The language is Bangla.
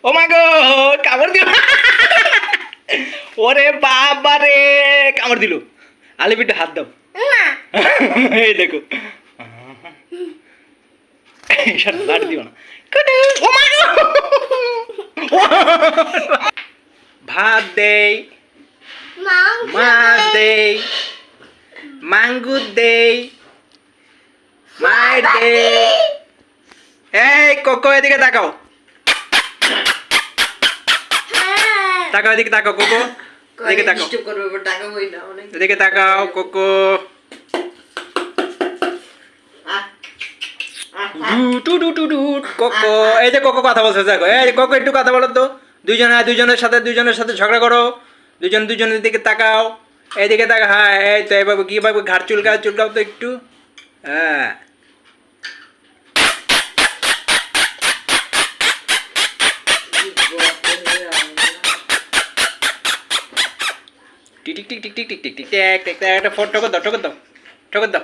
ও মা গো কামড় দিল ওরে বাবা রে কামড় দিল আলিপিটা হাত দাও এই দেখো লাট দিও না ভাত দেই মাছ দেই মাঙ্গুর দেই মায়ের দেই এই কোকো এদিকে তাকাও তাকাও এদিকে তাকাও কোকো এদিকে তাকাও এদিকে তাকাও কোকো কোকো এই যে কোকো কথা বলছে দেখো এই কোকো একটু কথা বলো তো দুজনের সাথে ঝগড়া করো দুজনের দিকে তাকাও এইদিকে তাকা হ্যাঁ এই তো এভাবে কিভাবে ঘাট চুলকাও তো একটু হ্যাঁ tick tick tick tick tick tick tick tick tick একটা ফোন ঠকর দাও